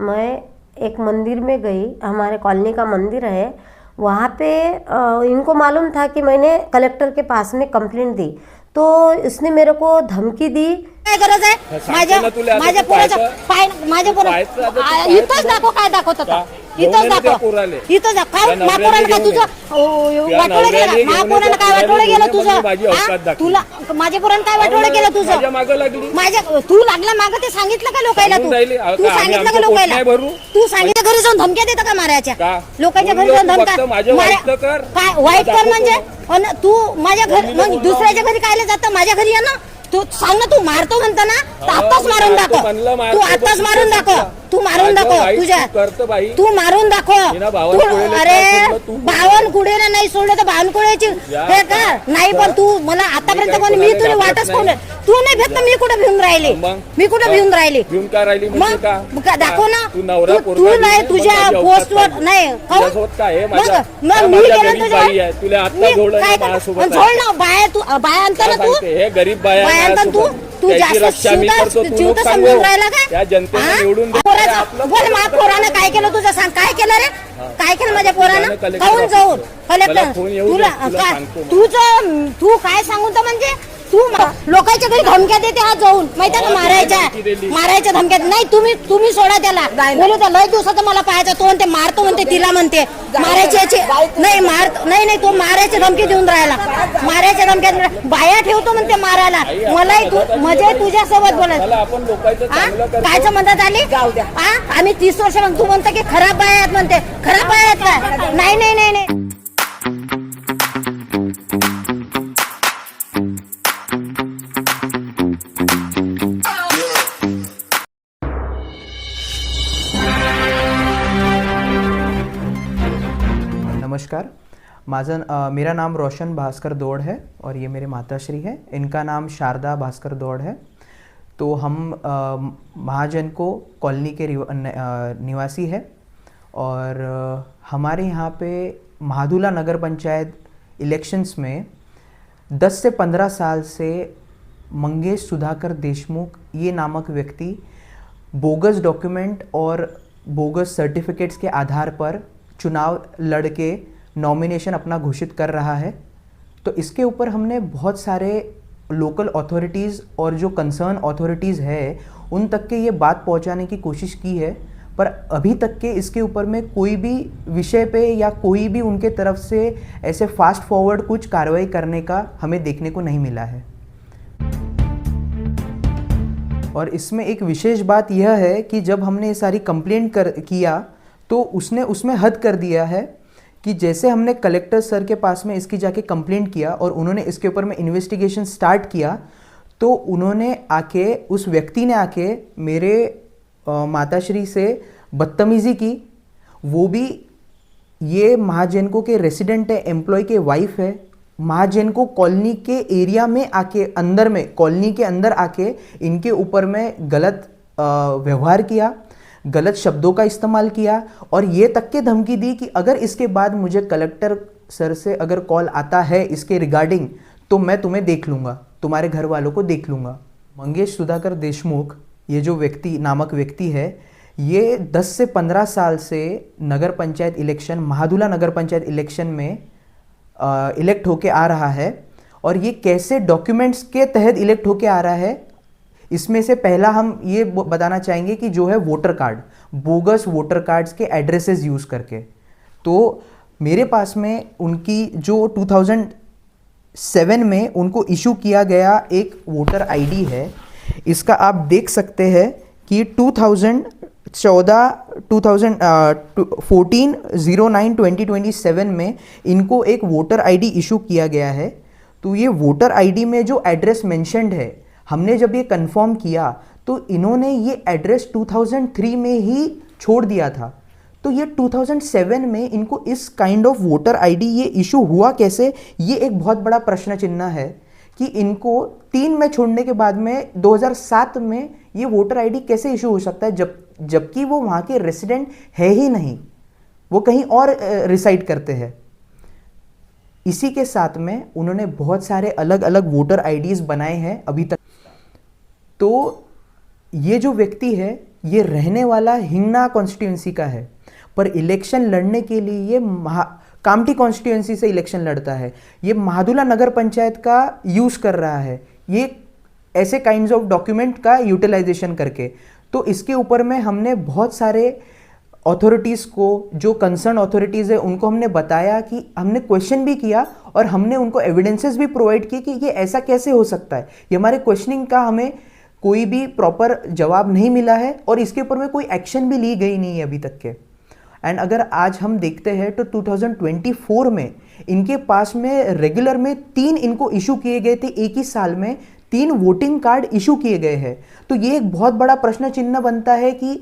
मैं एक मंदिर में गई, हमारे कॉलोनी का मंदिर है, वहाँ पे इनको मालूम था कि मैंने कलेक्टर के पास में कंप्लेंट दी, तो इसने मेरे को धमकी दी। काय गरज आहे माझ्या पोराचं पाय माझ्या पोरा इथंच दाखव काय दाखवत होता इथंच दाखव इथंच काय महापोरानं काय तुझं वाटोळं गेलं महापोरानं काय वाटोळं गेलं तुझं तुला माझ्या पोरानं काय वाटोळं गेलं तुझं माझ्या तू लागला मागं ते सांगितलं का लोकायला तू सांगितलं का लोकायला तू सांगितलं घरी जाऊन धमक्या देतं का मारायच्या लोकांच्या घरी जाऊन धमक्या काय वाईट कर म्हणजे तू माझ्या घरी मग दुसऱ्याच्या घरी कायला जातं माझ्या घरी ये ना तू सांग ना तू मारतो म्हणता ना आताच मारून दाखव तू आताच मारून दाखव तू मारून दाखव तुझ्या तू मारून दाखव अरे बावनकुळेला नाही सोडलं तर बावनकुळेची हे का नाही पण तू मला आतापर्यंत कोणी मी तुला वाटच कोण तू नाही भेट मी कुठे भिवून राहिली मी कुठे भिवून राहिली मग दाखव ना तू नाही तुझ्या पोस्टवर नाही मग मी केलं तुझ्या सोड ना बाया तू बाया आणता ना तू गरीब बाया तू तू जास्त जीव तर समजून राहिला का पोरानं काय केलं तुझं सांग काय केलं रे काय केलं माझ्या पोरानं काहून जाऊन कलेक्टर तुला तू काय सांगून तर म्हणजे तू लोकांच्या घरी धमक्या देते हा जाऊन माहिती का मारायच्या धमक्यात नाही तुम्ही सोडा त्याला बोलू त्या लय दिवसाचं मला पाहायचं तो म्हणते मारतो म्हणते तिला म्हणते मारायचे नाही तो मारायची धमकी देऊन राहिला मारायच्या धमक्यात बाया ठेवतो म्हणते मारायला मलाही मजा तुझ्या सोबत बोलायचं कायचं म्हणतात आली आम्ही 30 वर्ष तू म्हणता की खराब बाया आहेत म्हणते खराब बाया आहेत का नाही नमस्कार, मेरा नाम रोशन भास्कर दौड़ है और ये मेरे माताश्री है, इनका नाम शारदा भास्कर दौड़ है। तो हम महाजन को कॉलोनी के निवासी है और हमारे यहाँ पे महादुला नगर पंचायत इलेक्शंस में 10 से 15 साल से मंगेश सुधाकर देशमुख ये नामक व्यक्ति बोगस डॉक्यूमेंट और बोगस सर्टिफिकेट्स के आधार पर चुनाव लड़के नॉमिनेशन अपना घोषित कर रहा है। तो इसके ऊपर हमने बहुत सारे लोकल अथॉरिटीज़ और जो कंसर्न अथॉरिटीज़ है उन तक के ये बात पहुंचाने की कोशिश की है, पर अभी तक के इसके ऊपर में कोई भी विषय पे या कोई भी उनके तरफ से ऐसे फास्ट फॉरवर्ड कुछ कार्रवाई करने का हमें देखने को नहीं मिला है। और इसमें एक विशेष बात यह है कि जब हमने ये सारी कंप्लेंट किया तो उसने उसमें हद कर दिया है कि जैसे हमने कलेक्टर सर के पास में इसकी जाके कंप्लेंट किया और उन्होंने इसके ऊपर में इन्वेस्टिगेशन स्टार्ट किया, तो उन्होंने आके उस व्यक्ति ने आके मेरे माताश्री से बदतमीज़ी की। वो भी ये महाजनको के रेसिडेंट है, एम्प्लॉय के वाइफ है। महाजनको कॉलोनी के एरिया में आके अंदर में कॉलोनी के अंदर आके इनके ऊपर में गलत व्यवहार किया, गलत शब्दों का इस्तेमाल किया और ये तक के धमकी दी कि अगर इसके बाद मुझे कलेक्टर सर से अगर कॉल आता है इसके रिगार्डिंग तो मैं तुम्हें देख लूँगा, तुम्हारे घर वालों को देख लूँगा। मंगेश सुधाकर देशमुख ये जो नामक व्यक्ति है, ये 10 से 15 साल से नगर पंचायत इलेक्शन, महादुला नगर पंचायत इलेक्शन में इलेक्ट होके आ रहा है। और ये कैसे डॉक्यूमेंट्स के तहत इलेक्ट होके आ रहा है, इसमें से पहला हम ये बताना चाहेंगे कि जो है voter card, bogus voter cards के एड्रेसेस यूज़ करके। तो मेरे पास में उनकी जो 2007 में उनको इशू किया गया एक वोटर आईडी है, इसका आप देख सकते हैं कि 2014/09/2027 में इनको एक वोटर आईडी इशू किया गया है। तो ये वोटर आईडी में जो एड्रेस मेंशन्ड है, हमने जब ये कंफर्म किया तो इन्होंने ये एड्रेस 2003 में ही छोड़ दिया था। तो ये 2007 में इनको इस काइंड ऑफ वोटर आईडी ये इशू हुआ कैसे, ये एक बहुत बड़ा प्रश्न चिन्ह है कि इनको 3 में छोड़ने के बाद में 2007 में ये वोटर आईडी कैसे इशू हो सकता है, जबकि वो वहाँ के रेसिडेंट है ही नहीं, वो कहीं और रिसाइड करते हैं। इसी के साथ में उन्होंने बहुत सारे अलग अलग वोटर आईडीज़ बनाए हैं अभी तक। तो ये जो व्यक्ति है ये रहने वाला हिंगना कॉन्स्टिट्यूंसी का है, पर इलेक्शन लड़ने के लिए ये कामठी कॉन्स्टिट्यूंसी से इलेक्शन लड़ता है। ये महादुला नगर पंचायत का यूज़ कर रहा है, ये ऐसे काइंड्स ऑफ डॉक्यूमेंट का यूटिलाइजेशन करके। तो इसके ऊपर में हमने बहुत सारे अथॉरिटीज़ को, जो कंसर्न अथॉरिटीज़ है, उनको हमने बताया कि हमने क्वेश्चन भी किया और हमने उनको एविडेंसेस भी प्रोवाइड किए कि ये ऐसा कैसे हो सकता है। ये हमारे क्वेश्चनिंग का हमें कोई भी प्रॉपर जवाब नहीं मिला है और इसके ऊपर में कोई एक्शन भी ली गई नहीं है अभी तक के। एंड अगर आज हम देखते हैं तो 2024 में इनके पास में रेगुलर में 3 इनको इशू किए गए थे, एक ही साल में 3 वोटिंग कार्ड इशू किए गए हैं। तो ये एक बहुत बड़ा प्रश्न चिन्ह बनता है कि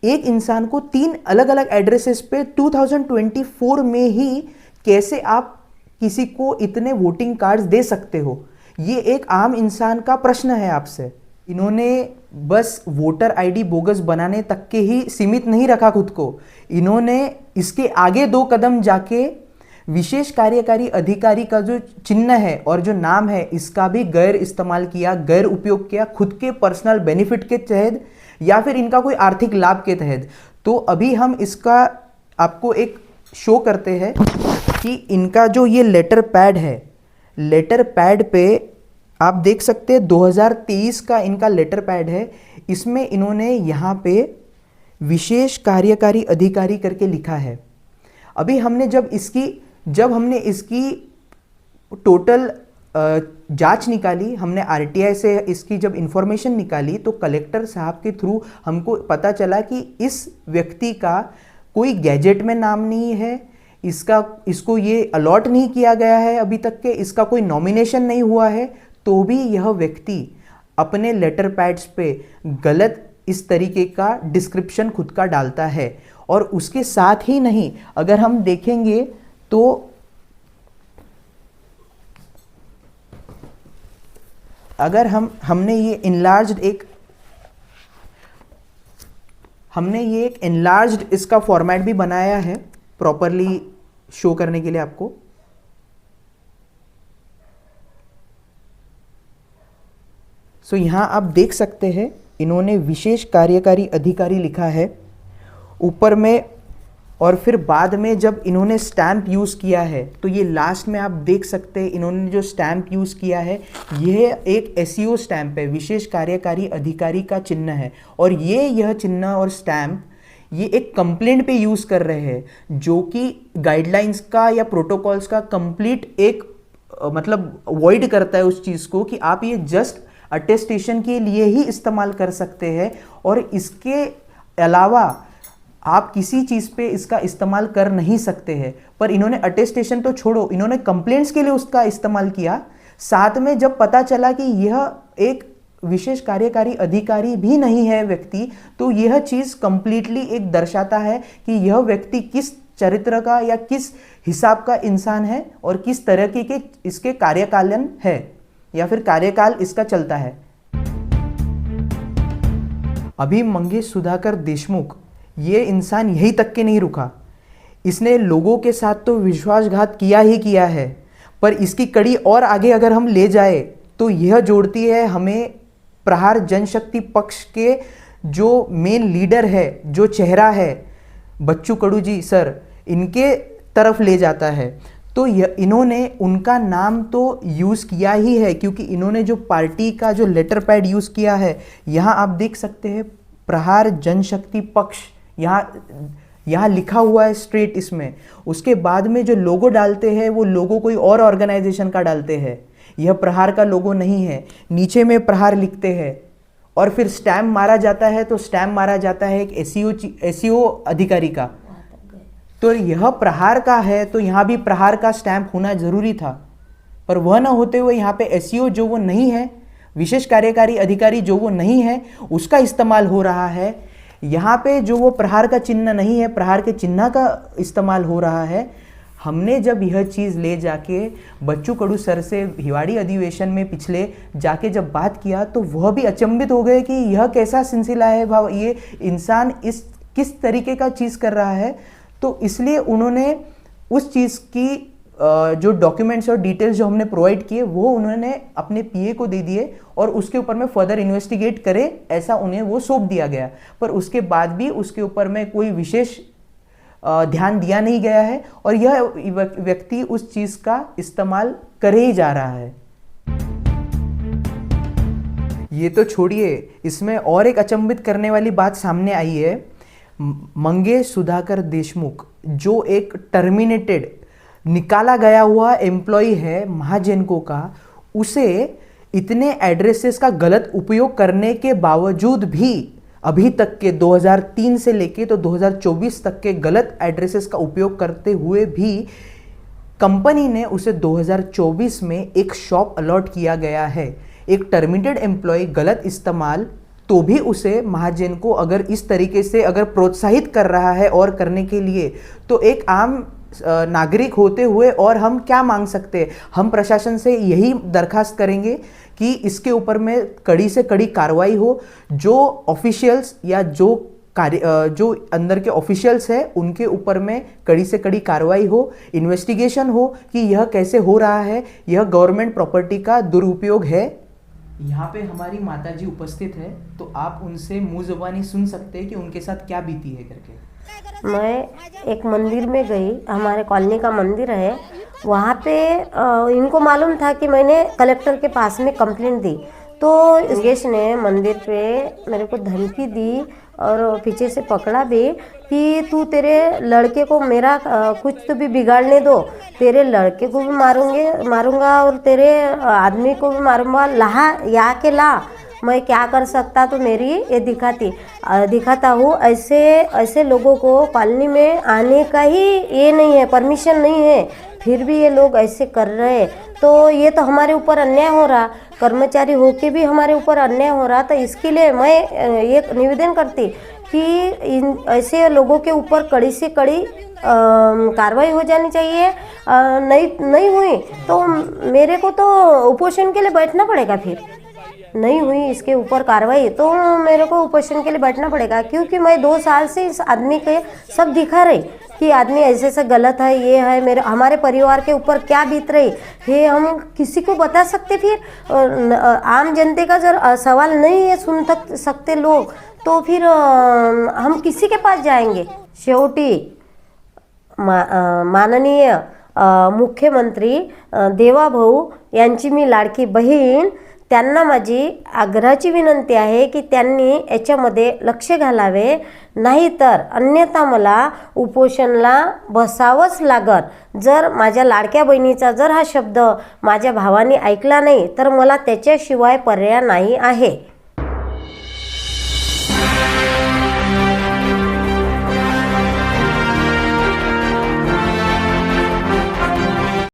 एक इंसान को 3 अलग अलग एड्रेसेस पे 2024 में ही कैसे आप किसी को इतने वोटिंग कार्ड्स दे सकते हो। ये एक आम इंसान का प्रश्न है आपसे। इन्होंने बस वोटर आईडी बोगस बनाने तक के ही सीमित नहीं रखा खुद को, इन्होंने इसके आगे 2 कदम जाके विशेष कार्यकारी अधिकारी का जो चिन्ह है और जो नाम है इसका भी गैर इस्तेमाल किया, गैर उपयोग किया, खुद के पर्सनल बेनिफिट के तहत या फिर इनका कोई आर्थिक लाभ के तहत। तो अभी हम इसका आपको एक शो करते हैं कि इनका जो ये लेटर पैड है, लेटर पैड पे आप देख सकते हैं 2023 का इनका लेटर पैड है। इसमें इन्होंने यहाँ पे विशेष कार्यकारी अधिकारी करके लिखा है। अभी हमने जब हमने इसकी टोटल जांच निकाली, हमने आरटीआई से इसकी जब इंफॉर्मेशन निकाली तो कलेक्टर साहब के थ्रू हमको पता चला कि इस व्यक्ति का कोई गैजेट में नाम नहीं है, इसको ये अलॉट नहीं किया गया है अभी तक के, इसका कोई नॉमिनेशन नहीं हुआ है, तो भी यह व्यक्ति अपने लेटर पैड्स पे गलत इस तरीके का डिस्क्रिप्शन खुद का डालता है। और उसके साथ ही नहीं, अगर हम देखेंगे तो अगर हमने ये एक एनलार्ज्ड इसका फॉर्मेट भी बनाया है प्रॉपरली शो करने के लिए आपको। सो यहाँ आप देख सकते हैं इन्होंने विशेष कार्यकारी अधिकारी लिखा है ऊपर में, और फिर बाद में जब इन्होंने स्टैम्प यूज़ किया है तो ये लास्ट में आप देख सकते हैं इन्होंने जो स्टैम्प यूज़ किया है यह एक एसईओ स्टैम्प है, विशेष कार्यकारी अधिकारी का चिन्ह है। और यह चिन्ह और स्टैम्प ये एक कंप्लेंट पे यूज़ कर रहे हैं जो कि गाइडलाइंस का या प्रोटोकॉल्स का कंप्लीट एक मतलब वॉइड करता है उस चीज़ को कि आप ये जस्ट अटेस्टेशन के लिए ही इस्तेमाल कर सकते हैं और इसके अलावा आप किसी चीज़ पे इसका इस्तेमाल कर नहीं सकते हैं। पर इन्होंने अटेस्टेशन तो छोड़ो, इन्होंने कंप्लेंट्स के लिए उसका इस्तेमाल किया। साथ में जब पता चला कि यह एक विशेष कार्यकारी अधिकारी भी नहीं है व्यक्ति, तो यह चीज़ कंप्लीटली एक दर्शाता है कि यह व्यक्ति किस चरित्र का या किस हिसाब का इंसान है और किस तरह के इसके कार्यकालन है या फिर कार्यकाल इसका चलता है। अभी मंगेश सुधाकर देशमुख ये इंसान यहीं तक के नहीं रुका, इसने लोगों के साथ तो विश्वासघात किया ही किया है, पर इसकी कड़ी और आगे अगर हम ले जाए तो यह जोड़ती है हमें प्रहार जनशक्ति पक्ष के जो मेन लीडर है, जो चेहरा है बच्चू कडू जी सर, इनके तरफ ले जाता है। तो इन्होंने उनका नाम तो यूज़ किया ही है क्योंकि इन्होंने जो पार्टी का जो लेटर पैड यूज़ किया है, यहाँ आप देख सकते हैं प्रहार जनशक्ति पक्ष यहाँ लिखा हुआ है स्ट्रेट इसमें। उसके बाद में जो लोगो डालते हैं वो लोगो कोई और ऑर्गेनाइजेशन का डालते हैं, यह प्रहार का लोगो नहीं है। नीचे में प्रहार लिखते हैं और फिर स्टैम्प मारा जाता है, तो स्टैम्प मारा जाता है एक एसईओ अधिकारी का। तो यह प्रहार का है तो यहाँ भी प्रहार का स्टैम्प होना जरूरी था, पर वह ना होते हुए यहाँ पे एसईओ जो वो नहीं है, विशेष कार्यकारी अधिकारी जो वो नहीं है, उसका इस्तेमाल हो रहा है। यहाँ पे जो वो प्रहार का चिन्ह नहीं है, प्रहार के चिन्ह का इस्तेमाल हो रहा है। हमने जब यह चीज़ ले जाके बच्चू कडू सर से हिवाड़ी अधिवेशन में पिछले जाके जब बात किया तो वह भी अचंभित हो गए कि यह कैसा सिलसिला है भाव, ये इंसान किस तरीके का चीज़ कर रहा है। तो इसलिए उन्होंने उस चीज़ की जो डॉक्यूमेंट्स और डिटेल्स जो हमने प्रोवाइड किए वो उन्होंने अपने पीए को दे दिए और उसके ऊपर में फर्दर इन्वेस्टिगेट करे ऐसा उन्हें वो सौंप दिया गया। पर उसके बाद भी उसके ऊपर में कोई विशेष ध्यान दिया नहीं गया है और यह व्यक्ति उस चीज़ का इस्तेमाल करे ही जा रहा है। ये तो छोड़िए, इसमें और एक अचंभित करने वाली बात सामने आई है। मंगेश सुधाकर देशमुख जो एक टर्मिनेटेड निकाला गया हुआ एम्प्लॉय है महाजेनको का, उसे इतने एड्रेसेस का गलत उपयोग करने के बावजूद भी अभी तक के 2003 से लेके तो 2024 तक के गलत एड्रेसेस का उपयोग करते हुए भी कंपनी ने उसे 2024 में एक शॉप अलॉट किया गया है। एक टर्मिनेटेड एम्प्लॉय गलत इस्तेमाल तो भी उसे महाजन को अगर इस तरीके से अगर प्रोत्साहित कर रहा है और करने के लिए, तो एक आम नागरिक होते हुए और हम क्या मांग सकते हैं। हम प्रशासन से यही दरखास्त करेंगे कि इसके ऊपर में कड़ी से कड़ी कार्रवाई हो। जो ऑफिशियल्स या जो अंदर के ऑफिशियल्स हैं उनके ऊपर में कड़ी से कड़ी कार्रवाई हो, इन्वेस्टिगेशन हो कि यह कैसे हो रहा है, यह गवर्नमेंट प्रॉपर्टी का दुरुपयोग है। यहाँ पे हमारी माताजी उपस्थित है तो आप उनसे मुंह ज़ुबानी सुन सकते हैं कि उनके साथ क्या बीती है करके। मैं एक मंदिर में गई, हमारे कॉलोनी का मंदिर है, वहाँ पे इनको मालूम था कि मैंने कलेक्टर के पास में कंप्लेंट दी। तो गेस्ट ने मंदिर पे मेरे को धमकी दी और पीछे से पकड़ा भी कि तू तेरे लड़के को मेरा कुछ तो भी बिगाड़ने दो, तेरे लड़के को भी मारूंगा और तेरे आदमी को भी मारूंगा, के ला मैं क्या कर सकता तो मेरी ये दिखाता हूँ। ऐसे लोगों को कॉलोनी में आने का ही ये नहीं है, परमिशन नहीं है, फिर भी ये लोग ऐसे कर रहे हैं। तो ये तो हमारे ऊपर अन्याय हो रहा, कर्मचारी होके भी हमारे ऊपर अन्याय हो रहा। तो इसके लिए मैं ये निवेदन करती कि ऐसे लोगों के ऊपर कड़ी से कड़ी कार्रवाई हो जानी चाहिए। नहीं हुई तो मेरे को तो उपोषण के लिए बैठना पड़ेगा। फिर नहीं हुई इसके ऊपर कार्रवाई तो मेरे को उपोषण के लिए बैठना पड़ेगा, क्योंकि मैं 2 साल से इस आदमी के सब दिखा रही कि आदमी ऐसे गलत है, ये है, हमारे परिवार के ऊपर क्या बीत रही है हम किसी को बता सकते। फिर आम जनता का जब सवाल नहीं है सुन सकते लोग तो फिर हम किसी के पास जाएंगे। शेवटी माननीय मुख्यमंत्री देवाभाऊ यांची मी लाडकी बहीण, त्यांना माझी आग्रहाची विनंती आहे की त्यांनी याच्यामध्ये लक्ष घालावे, नाहीतर अन्यथा मला उपोषणला बसावंच लागल। जर माझ्या लाडक्या बहिणीचा जर हा शब्द माझ्या भावाने ऐकला नाही तर मला त्याच्याशिवाय पर्याय नाही आहे।